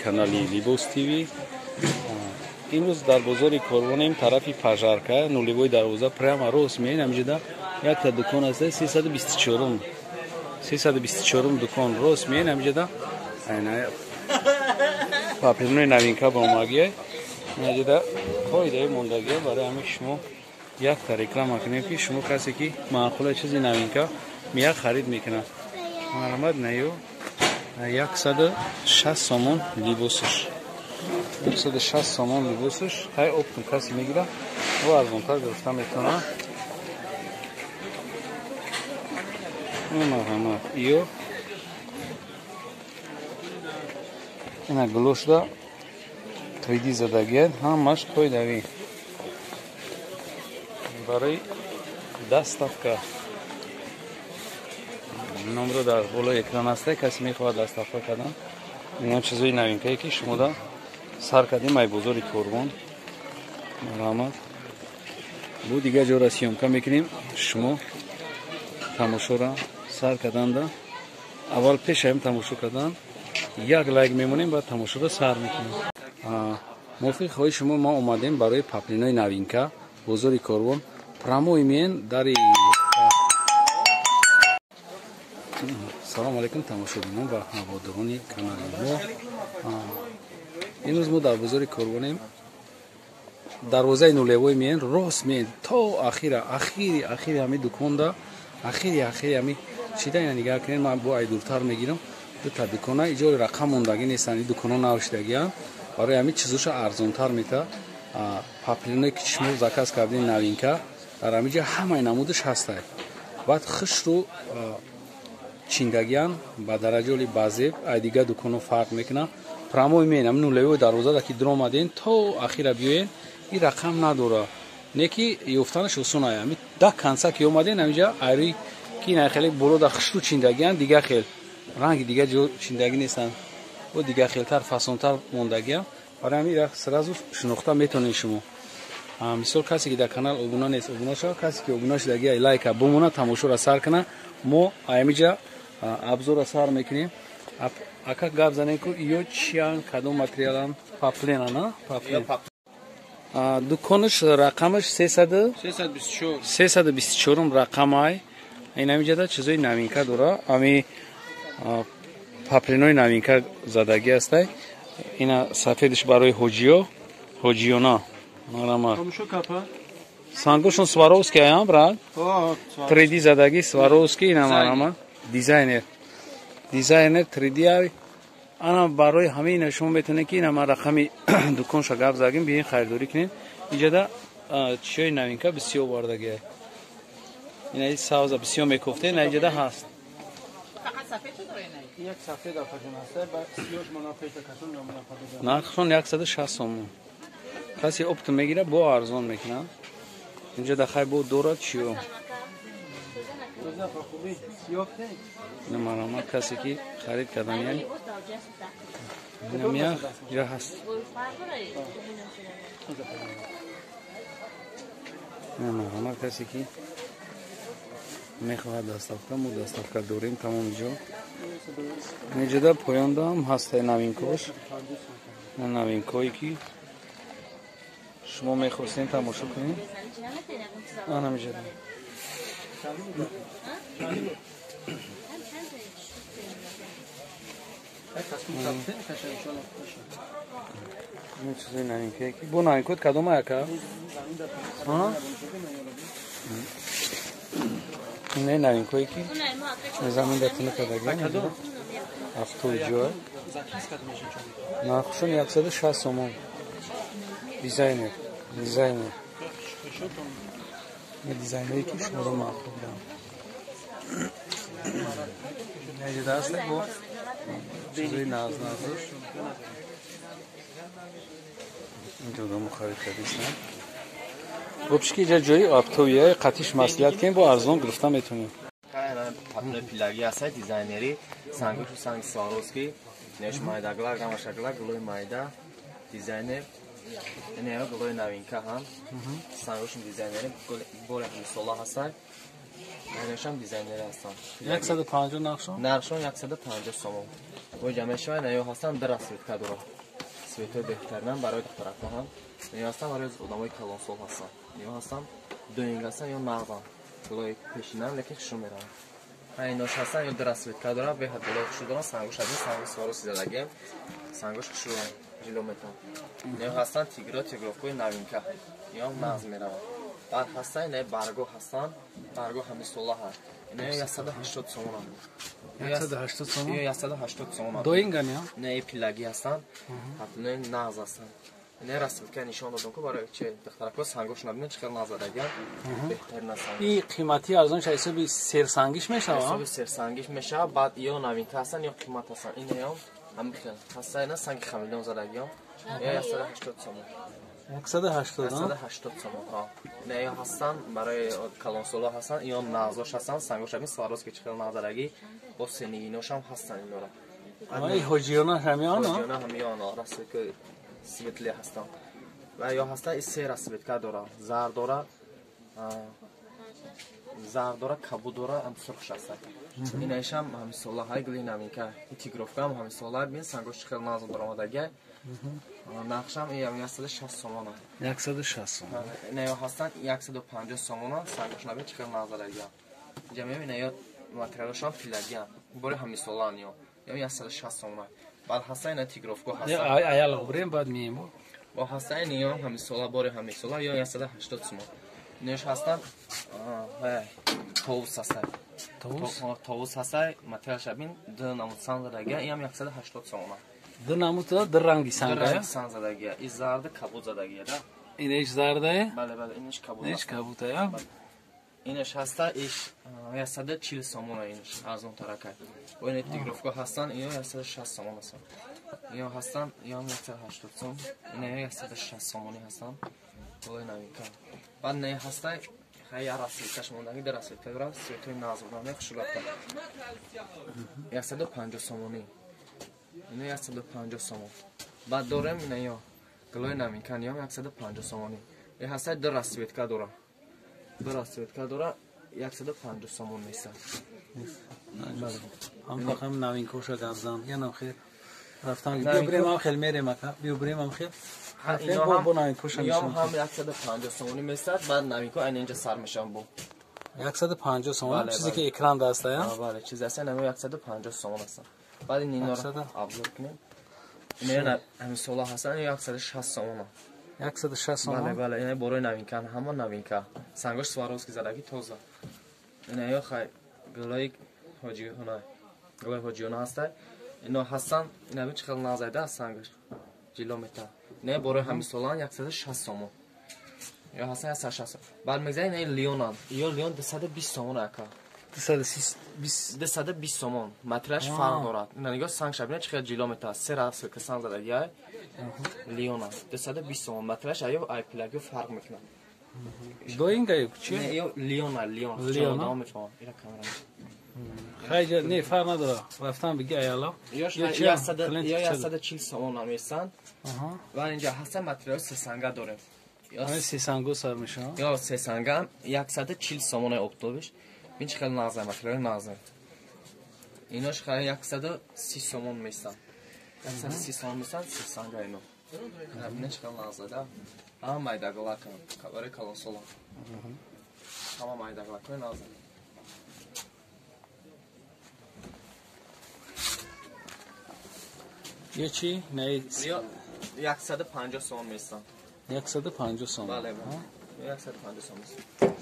канали Libos TV. Имрӯз дар бозори Корвонем тарафи Пажарка, нулевой дарвоза, прямо рост меен ҳамҷида якта дукон аст 324 дукон рост меен ҳамҷида папелинои новинка ба омагия ҳамҷида қоидаи мондагия барои ҳамаи шумо якта реклама кунем ки шумо касе ки маъқула чизи новинка меяк харид мекунад марҳамат наё 160 сомон либосаш 160 сомон либосаш ҳай оптум каси мегира ва арзонтар гирифта метавона марҳамат ё ина глошда 3D задагия ҳамаш қоидави барои доставка номро дар болои экран аст касе мехоҳад доставка кардан ин чизои новинкае ки шумо да сар кардем ай бозори Корвон марҳамат бу дигар ҷора сиёмка мекунем шумо тамошора сар карданда аввал пешаем тамошо кардан як лайк мемонем баъд тамошора сар мекунем мувофиқи хоҳиши шумо мо омадем барои паплинои новинка бозори Корвон прамои меен дари салому алайкум тамошобинон ва ҳаводорони канали мо имрӯз мо дар бозори Корвонем дарвозаи нулевой меен рост меен то ахири ҳами дуконда ахири ҳами чида ина нигоҳ кунед ман бо ай дуртар мегирам дута дукона иҷои рақам мондагӣ нестанд ин дукона навшидагиам барои ҳамин чизоша арзонтар мета паплиное ки шумо заказ кардем новинка дар ҳамин ҷо ҳамаи намудаш ҳастай баъд хушру чиндагиан ба дараҷоли базеб ай дигар дуконо фарқ мекунад прамои меен ҳамин нулевой дарвозада ки дуромаден то ахира биёен ин рақам надора не ки ёфтанаш осон ай ҳамин да канса ки омаден ҳаминҷа айрӯи ки ин хеле болода хушру чиндагиан дигар хел ранги дигар ҷо чиндагӣ нестанд бо дигар хелтар фасонтар мондагиам барои ҳамин сразу шинохта метавонед шумо мисол касе ки дар канал обуна нест обуна шава касе ки обуна шудагия лайка бомона тамошора сар кана мо ҳаминҷа абзора сар мекунем ака гап занем ку ё чиян кадом материалан паплена на паплен дуконаш рақамаш 324 рақамай ин ҳаминҷада чизои новинка дора ами папленои новинка задагӣ астай ина сафедаш барои ҳоҷиёна марҳамат сангошон сваровски аям брат 3D задагӣ сваровски ина марҳамат дизайнер 3D ай ана барои ҳамина шумо метавонед ки ина ман рақами дуконша гап загим биёин харидорӣ кунед инҷада чиёи новинка бисёр бардагиай ина савза бисёр мекуфте ина инҷада ҳаст нархшон 160 сомон касе оптум мегира бо арзон мекунад инҷада хай бо дорад чиё марҳамат касе ки харид кардан инам ҷа ҳаст марҳамат касе ки мехоҳад доставка мо доставка дорем тамоми ҷо инҷада поёнда ҳам ҳастай новинкош новинкое ки шумо мехостем тамошо кунед анамҷада чизои новинкае ки бо новинкот кадом ака не новинкое ки замин датина кадаги автои ҷо нархшон 160 сомон дизайнер дизайнери ки шуморо маъқул дам наҷида аст бо чизои назош инҷода мухаррид кардистам гопшики ҷа ҷои аптовияи қатиш маслиҳат кунем бо арзон гирифта метавонем папле пилаги аст дизайнери сангошу санги сваровски неш майдаглак рамашаглак гулои майда дизайнер ин гулои новинка ҳам сангошин дизайнери боре мисола ҳастанд нешам дизайнери ҳастанд 150 нархшон 150 сомон و جمعشون نیو هستن در سویت کدورا سویت بهترین برای دخترک هم نیو هستن برای آدمای کلانسول هستن نیو هستن دوینگ هستن یا نغزن گلای پیشینن لیکن خشون میرن ایناش هستن یا در سویت کدورا به حد گلای خشون دارن سنگوش هستن سنگوش سوارو سیدلگیم سنگوش خشون جلومتر نیو هستن تیگرافکوی نوینکه یا نغز میرن بعد هستن نه برگو هستن برگو همین سولا هست نه 180 سومون 180 سوم یا 180 سوم دوینگن یا نه پلاگی هستن حتما نغز هستن نه رسم که نشون دادم که برای چه دخترکو سنگوش نبینه چقدر نازدگی بهتر نسان این قیمتی ارزانش حساب سر سنگیش میشه حساب سر سنگیش میشه بعد یا نوین هستن یا قیمت هستن این هم خیلی هستن نه سنگ خمیدون زدگی یا 180 سوم 180 سوم ها نه هستن برای کلانسولا هستن یا نازش هستن سنگوش همین سواروس که چقدر نازدگی با سنگینوش هم هستن اینا را این هوجیونا همیانا هوجیونا همیانا راست که سیتلی هستن و یا هستن این سه رسمیت که داره زرد داره کبود داره هم سرخش هستن این ایش هم همین سولا های گلی نمین که این تیگرافکا هم همین سولا بین سنگوش خیلی نازم برآمدگی نقش هم این 160 سومانه 160 سوم نه هستن 150 سومانه سنگوش نبید خیلی نازدگی جمعی این یا ماتریالش هم پلاگی هم برای همین سولا نیا یا 160 سومانه بعد هستن این تیگرافکا هستن ایال بریم بعد مییم با هستن این همین سولا برای همین سولا یا 180 سومانه نیش هستن توس هستن توس هستن ماتریالش بین دو نمود زدگی این 180 سومانه دو نمود در رنگی سنگه زدگی این زرد کبود زدگی ده اینش زرده بله اینش کبود اینش کبوده یا اینش هسته ایش 140 سومانه اینش از اون ترکه و این تیگرافکا هستن این 160 سومانه هستن این هستن یا 180 سوم این 160 سومانی هستن ولی نمیکن بعد نه هسته خیلی راستی موندگی در راستی تگرا سویتوی نازونامه خشولت کرد 150 سومانی این 150 سومون بعد دارم این یا گلوی نمیکن یا 150 سومانی این هسته در راستی که داره در راستی که داره 150 سومون میشه هم فقط نوین کوشا گذشتن یا نخیر رفتن بیا بریم هم خیلی میریم اکا بیا بریم هم خیلی اینا هم نوین کوشا میشن هم 150 سومونی میشه بعد نوین کو اینجا سر میشن بو 150 سومون چیزی که اکران داشته یا بله چیزی هست نه 150 سومون هستن بعد اینا رو آپلود کنیم اینا همین سولا هستن 160 سومون 160 سومون بله اینا برای نوین کن همون نوین که سنگوش سواروسکی زدگی توزه اینا یا خیلی گلای هوجیونا هسته اینا هستن اینا به چقدر نازده است سنگوش جلومتر نه برای همین سولان 160 سومون یا هستن 160 بعد میگذاریم این لیونان یا لیون 220 سومون اکا 220 سومون مترش فرق دارد نگاه سنگ شبینه چقدر جلومتر سه راست که سنگ زده یا لیونان 220 سومون مترش آیا آی پلاگیو فرق میکنه دوینگه چی نه یا لیون چرا میفهم اینا کاملا خیلی نه فرق نداره رفتن بگی ایالا یا 140 سومون هم میسن و اینجا هست متریال سه سنگه داریم یا سه سنگو سر میشه یا سه سنگه هم 140 سومون اکتبرش این چه خیلی نازه متریال نازه ایناش خیلی 130 سومون میسن 130 سومون میسن سه سنگه اینو این چه خیلی نازه ده هم مایدگلا کن برای کلانسولا همه مایدگلا کن نازه یه چی؟ نه 150 سوم میستن 150 سوم بله 150 سوم میستن